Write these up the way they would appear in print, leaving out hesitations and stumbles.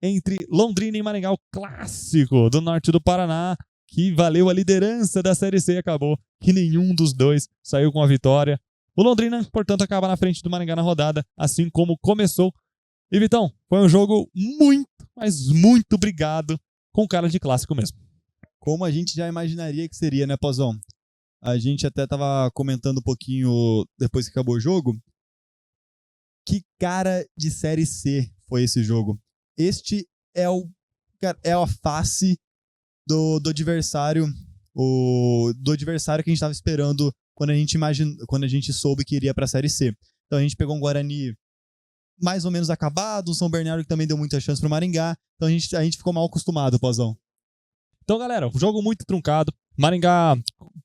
entre Londrina e Maringá, o clássico do norte do Paraná, que valeu a liderança da Série C e acabou que nenhum dos dois saiu com a vitória. O Londrina, portanto, acaba na frente do Maringá na rodada, assim como começou. E Vitão, foi um jogo muito, mas muito brigado, com cara de clássico mesmo. Como a gente já imaginaria que seria, né, Pozão? A gente até tava comentando um pouquinho depois que acabou o jogo. Que cara de Série C foi esse jogo? Este é a face do adversário, do adversário que a gente estava esperando quando a gente soube que iria para a Série C. Então a gente pegou um Guarani mais ou menos acabado, um São Bernardo que também deu muita chance para o Maringá. Então a gente ficou mal acostumado, Pozão. Então, galera, um jogo muito truncado. Maringá,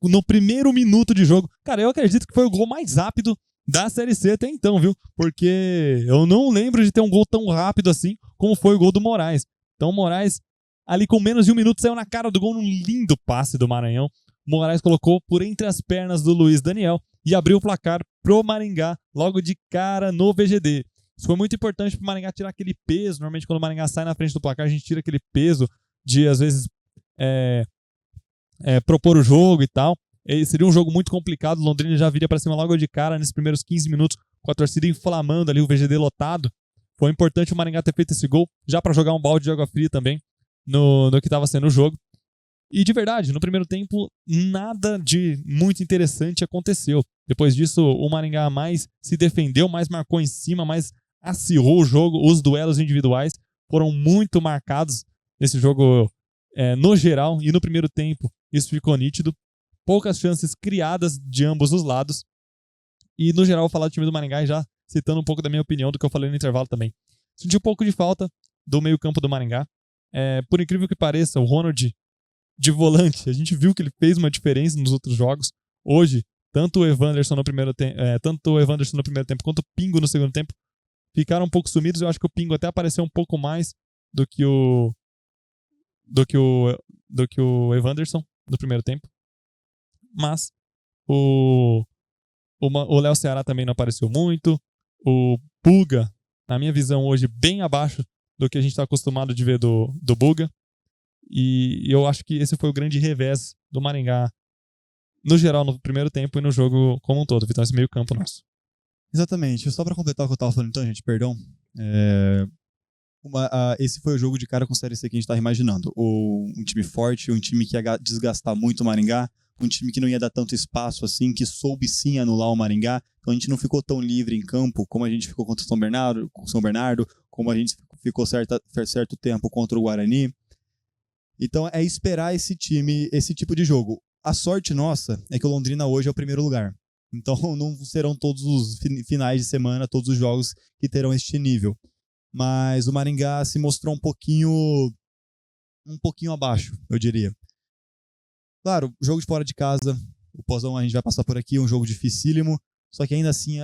no primeiro minuto de jogo, cara, eu acredito que foi o gol mais rápido da Série C até então, viu? Porque eu não lembro de ter um gol tão rápido assim como foi o gol do Moraes. Então, o Moraes, ali com menos de um minuto, saiu na cara do gol num lindo passe do Maranhão. O Moraes colocou por entre as pernas do Luiz Daniel e abriu o placar pro Maringá logo de cara no VGD. Isso foi muito importante pro Maringá tirar aquele peso. Normalmente, quando o Maringá sai na frente do placar, a gente tira aquele peso de, às vezes, propor o jogo e tal. Seria um jogo muito complicado. O Londrina já viria para cima logo de cara nesses primeiros 15 minutos, com a torcida inflamando ali, o VGD lotado. Foi importante o Maringá ter feito esse gol, já para jogar um balde de água fria também no que estava sendo o jogo. E de verdade, no primeiro tempo, nada de muito interessante aconteceu. Depois disso, o Maringá mais se defendeu, mais marcou em cima, mais acirrou o jogo. Os duelos individuais foram muito marcados nesse jogo no geral, e no primeiro tempo isso ficou nítido. Poucas chances criadas de ambos os lados. E no geral, vou falar do time do Maringá e já citando um pouco da minha opinião do que eu falei no intervalo também. Senti um pouco de falta do meio-campo do Maringá. Por incrível que pareça, o Ronald de volante, a gente viu que ele fez uma diferença nos outros jogos. Hoje, tanto o Evanderson no primeiro tempo quanto o Pingo no segundo tempo ficaram um pouco sumidos. Eu acho que o Pingo até apareceu um pouco mais do que o Evanderson no primeiro tempo. Mas o Léo Ceará também não apareceu muito. O Buga, na minha visão hoje, bem abaixo do que a gente está acostumado de ver do Buga. E eu acho que esse foi o grande revés do Maringá, no geral, no primeiro tempo e no jogo como um todo. Então, esse meio campo nosso. Exatamente. Só para completar o que eu estava falando, então, gente, perdão. Esse foi o jogo de cara com Série C que a gente estava imaginando. Um time forte, um time que ia desgastar muito o Maringá, um time que não ia dar tanto espaço assim, que soube sim anular o Maringá. Então a gente não ficou tão livre em campo como a gente ficou contra o São Bernardo, como a gente ficou certo tempo contra o Guarani. Então é esperar esse tipo de jogo. A sorte nossa é que o Londrina hoje é o primeiro lugar. Então não serão todos os finais de semana, todos os jogos que terão este nível. Mas o Maringá se mostrou um pouquinho abaixo, eu diria. Claro, jogo de fora de casa, o Pozão a gente vai passar por aqui, um jogo dificílimo, só que ainda assim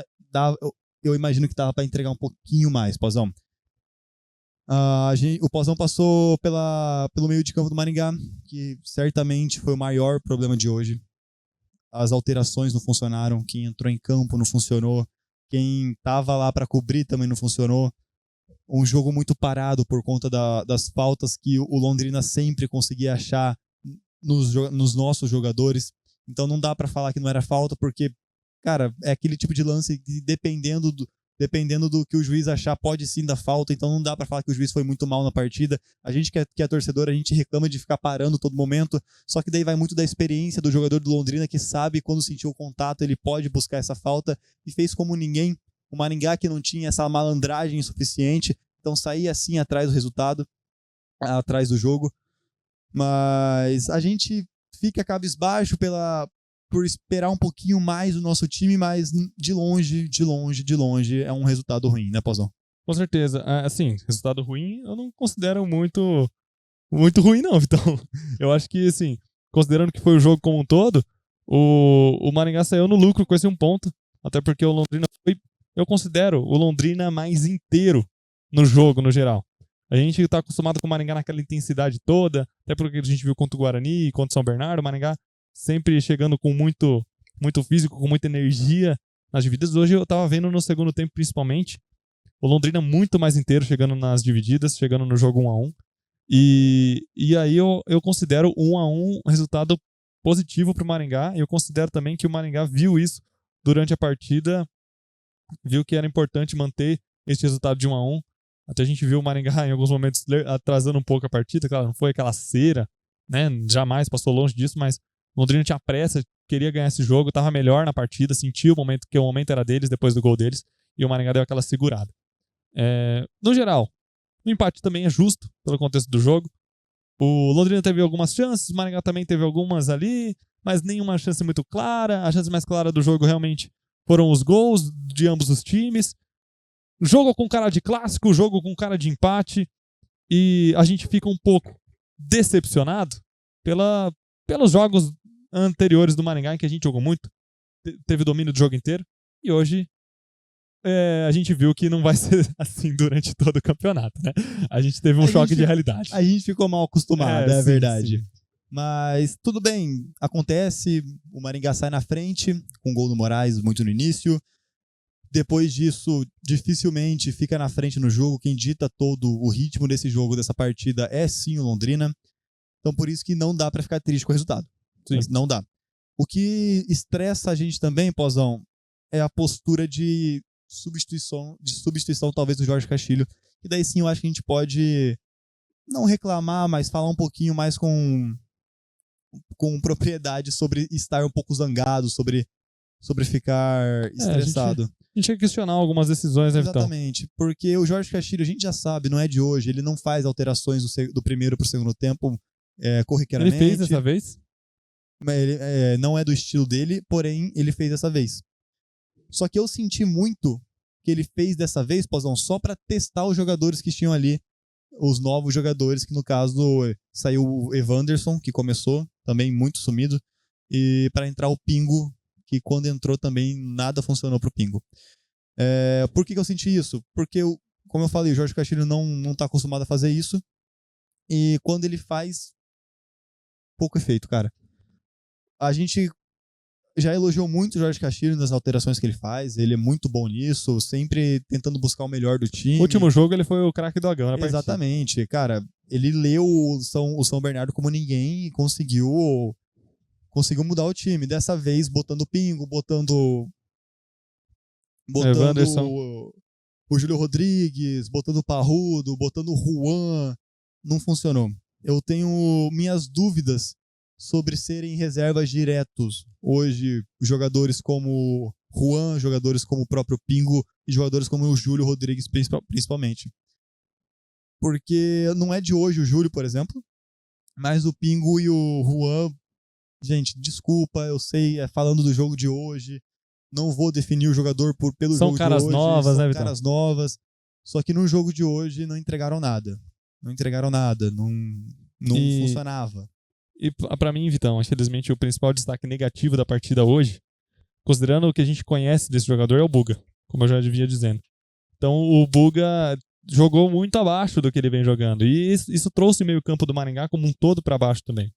eu imagino que dava para entregar um pouquinho mais, Pozão. O Pozão passou pelo meio de campo do Maringá, que certamente foi o maior problema de hoje. As alterações não funcionaram, quem entrou em campo não funcionou, quem estava lá para cobrir também não funcionou. Um jogo muito parado por conta das faltas que o Londrina sempre conseguia achar nos nossos jogadores. Então não dá para falar que não era falta, porque, cara, é aquele tipo de lance que dependendo do que o juiz achar, pode sim dar falta. Então não dá para falar que o juiz foi muito mal na partida. A gente que é torcedor, a gente reclama de ficar parando todo momento, só que daí vai muito da experiência do jogador do Londrina, que sabe quando sentiu o contato, ele pode buscar essa falta, e fez como ninguém. O Maringá, que não tinha essa malandragem suficiente, então saía assim atrás do resultado, atrás do jogo. Mas a gente fica cabisbaixo por esperar um pouquinho mais do nosso time, mas de longe é um resultado ruim, né, Pozão? Com certeza. Assim, resultado ruim eu não considero muito ruim, não, Vitão. Eu acho que, assim, considerando que foi o jogo como um todo, o Maringá saiu no lucro com esse um ponto, até porque o Londrina eu considero o Londrina mais inteiro no jogo, no geral. A gente está acostumado com o Maringá naquela intensidade toda, até porque a gente viu contra o Guarani e contra o São Bernardo, o Maringá sempre chegando com muito físico, com muita energia nas divididas. Hoje eu estava vendo no segundo tempo, principalmente, O Londrina muito mais inteiro, chegando nas divididas, chegando no jogo 1-1. E aí eu considero 1-1 um resultado positivo para o Maringá. E eu considero também que o Maringá viu isso durante a partida, viu que era importante manter esse resultado de 1-1. Até a gente viu o Maringá em alguns momentos atrasando um pouco a partida. Claro, não foi aquela cera, né? Jamais passou longe disso, mas o Londrina tinha pressa, queria ganhar esse jogo, estava melhor na partida, sentiu o momento que o momento era deles depois do gol deles, e o Maringá deu aquela segurada. No geral, o empate também é justo pelo contexto do jogo. O Londrina teve algumas chances, o Maringá também teve algumas ali, mas nenhuma chance muito clara. A chance mais clara do jogo realmente foram os gols de ambos os times. Jogo com cara de clássico, jogo com cara de empate, e a gente fica um pouco decepcionado pelos jogos anteriores do Maringá, em que a gente jogou muito, teve domínio do jogo inteiro, e hoje a gente viu que não vai ser assim durante todo o campeonato, né? A gente teve um choque de realidade. A gente ficou mal acostumado, é sim, verdade. Sim. Mas tudo bem, acontece, o Maringá sai na frente, com o gol do Moraes muito no início. Depois disso, dificilmente fica na frente no jogo. Quem dita todo o ritmo desse jogo, dessa partida, é sim o Londrina. Então por isso que não dá pra ficar triste com o resultado. Mas não dá. O que estressa a gente também, Pozão, é a postura de substituição talvez do Jorge Castilho. E daí sim eu acho que a gente pode não reclamar, mas falar um pouquinho mais com propriedade sobre estar um pouco zangado, sobre ficar estressado. A gente quer questionar algumas decisões, né, Vitão? Exatamente, porque o Jorge Castilho, a gente já sabe, não é de hoje, ele não faz alterações do primeiro para o segundo tempo corriqueiramente. Ele fez dessa vez? Não é do estilo dele, porém ele fez dessa vez. Só que eu senti muito que ele fez dessa vez, Pozão, só para testar os jogadores que tinham ali, os novos jogadores, que no caso saiu o Evanderson, que começou, também muito sumido, e para entrar o Pingo, que quando entrou também nada funcionou pro Pingo. Por que eu senti isso? Porque, como eu falei, o Jorge Castilho não tá acostumado a fazer isso, e quando ele faz, pouco efeito, cara. A gente já elogiou muito o Jorge Castilho nas alterações que ele faz, ele é muito bom nisso, sempre tentando buscar o melhor do time. No último jogo ele foi o craque do Agão na partida. Exatamente, cara, ele leu o São Bernardo como ninguém e conseguiu mudar o time. Dessa vez, botando o Pingo, botando o Júlio Rodrigues, botando o Parrudo, botando o Juan. Não funcionou. Eu tenho minhas dúvidas sobre serem reservas diretos. Hoje, jogadores como Juan, jogadores como o próprio Pingo e jogadores como o Júlio Rodrigues, principalmente. Porque não é de hoje o Júlio, por exemplo, mas o Pingo e o Juan, gente, desculpa, eu sei, falando do jogo de hoje, não vou definir o jogador pelo jogo de hoje. São caras novas, né, Vitão? São caras novas, só que no jogo de hoje não entregaram nada. Não funcionava. E pra mim, Vitão, infelizmente o principal destaque negativo da partida hoje, considerando o que a gente conhece desse jogador, é o Buga, como eu já devia dizendo. Então o Buga jogou muito abaixo do que ele vem jogando, e isso trouxe o meio campo do Maringá como um todo pra baixo também.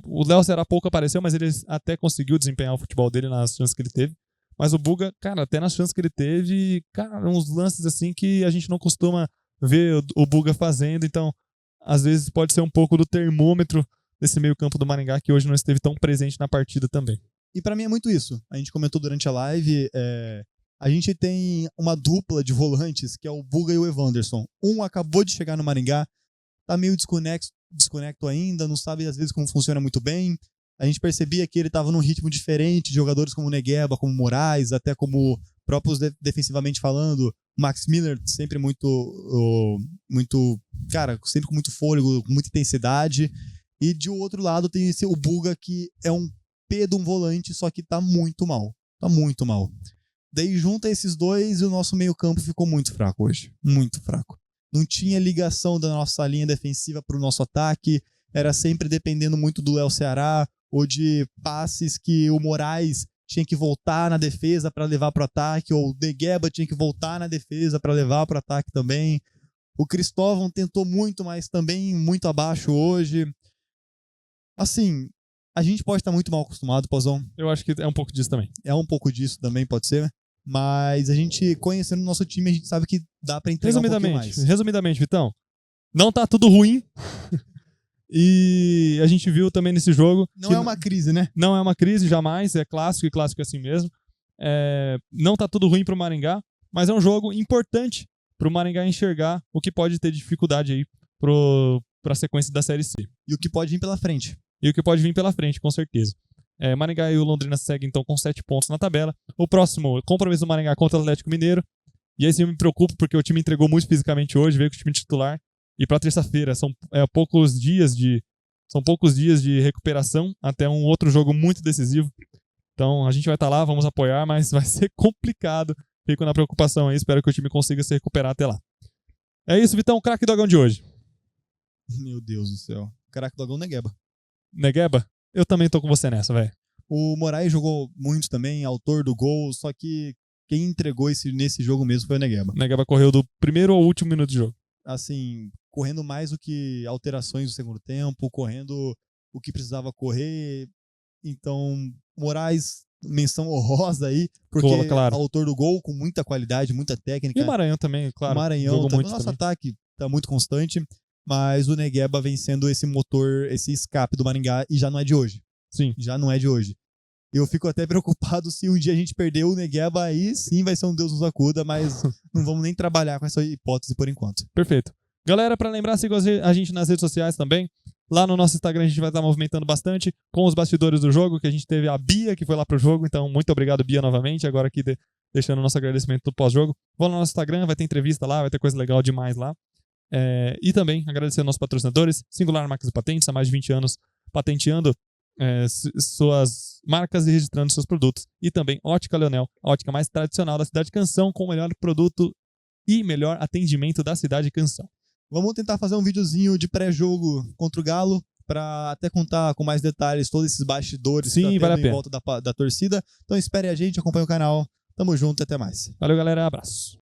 O Léo Ceará pouco apareceu, mas ele até conseguiu desempenhar o futebol dele nas chances que ele teve. Mas o Buga, cara, até nas chances que ele teve, cara, uns lances assim que a gente não costuma ver o Buga fazendo. Então, às vezes pode ser um pouco do termômetro desse meio campo do Maringá, que hoje não esteve tão presente na partida também. E pra mim é muito isso. A gente comentou durante a live, a gente tem uma dupla de volantes, que é o Buga e o Evanderson. Um acabou de chegar no Maringá, tá meio desconecto ainda, não sabe às vezes como funciona muito bem. A gente percebia que ele estava num ritmo diferente, jogadores como Negueba, como Moraes, até como próprios defensivamente falando, Max Miller sempre cara, sempre com muito fôlego, com muita intensidade. E de outro lado tem o Buga, que é um P de um volante, só que tá muito mal. Tá muito mal. Daí junta esses dois e o nosso meio campo ficou muito fraco hoje. Muito fraco. Não tinha ligação da nossa linha defensiva para o nosso ataque, era sempre dependendo muito do Léo Ceará, ou de passes que o Moraes tinha que voltar na defesa para levar para o ataque, ou o Negueba tinha que voltar na defesa para levar para o ataque também. O Cristóvão tentou muito, mas também muito abaixo hoje. Assim, a gente pode estar muito mal acostumado, Pozão. Eu acho que é um pouco disso também. É um pouco disso também, pode ser. Mas a gente, conhecendo o nosso time, a gente sabe que dá pra entregar um pouquinho mais. Resumidamente, Vitão, não tá tudo ruim. E a gente viu também nesse jogo... Não é uma crise, né? Não é uma crise, jamais. É clássico, e clássico é assim mesmo. Não tá tudo ruim pro Maringá, mas é um jogo importante pro Maringá enxergar o que pode ter dificuldade aí pra sequência da Série C. E o que pode vir pela frente. E o que pode vir pela frente, com certeza. Maringá e o Londrina seguem então com 7 pontos na tabela. O próximo compromisso do Maringá contra o Atlético Mineiro. E aí sim eu me preocupo porque o time entregou muito fisicamente hoje, veio com o time titular. E para terça-feira são poucos dias de recuperação até um outro jogo muito decisivo. Então a gente vai estar lá, vamos apoiar, mas vai ser complicado. Fico na preocupação aí, espero que o time consiga se recuperar até lá. É isso, Vitão, craque dogão de hoje. Meu Deus do céu. Caraca, dogão Negueba. Negueba? Eu também tô com você nessa, velho. O Moraes jogou muito também, autor do gol, só que quem entregou nesse jogo mesmo foi o Negueba. O Negueba correu do primeiro ao último minuto de jogo. Assim, correndo mais do que alterações do segundo tempo, correndo o que precisava correr. Então, Moraes, menção honrosa aí, porque claro. Autor do gol com muita qualidade, muita técnica. E o Maranhão também, claro. O Maranhão, jogou muito o nosso também. ataque tá muito constante, mas o Negueba vem sendo esse motor, esse escape do Maringá, e já não é de hoje. Sim. Já não é de hoje. Eu fico até preocupado se um dia a gente perder o Negueba, aí sim vai ser um Deus nos acuda, mas não vamos nem trabalhar com essa hipótese por enquanto. Perfeito. Galera, para lembrar, sigam a gente nas redes sociais também. Lá no nosso Instagram a gente vai estar movimentando bastante com os bastidores do jogo, que a gente teve a Bia, que foi lá pro jogo. Então, muito obrigado, Bia, novamente. Agora aqui deixando o nosso agradecimento do pós-jogo. Vão no nosso Instagram, vai ter entrevista lá, vai ter coisa legal demais lá. E também agradecer aos nossos patrocinadores, Singular Marcas e Patentes, há mais de 20 anos patenteando suas marcas e registrando seus produtos. E também Ótica Leonel, a ótica mais tradicional da cidade de Canção, com o melhor produto e melhor atendimento da cidade de Canção. Vamos tentar fazer um videozinho de pré-jogo contra o Galo, para até contar com mais detalhes todos esses bastidores Sim, que tá vale tendo em volta da torcida. Então espere a gente, acompanhe o canal. Tamo junto e até mais. Valeu, galera. Abraço.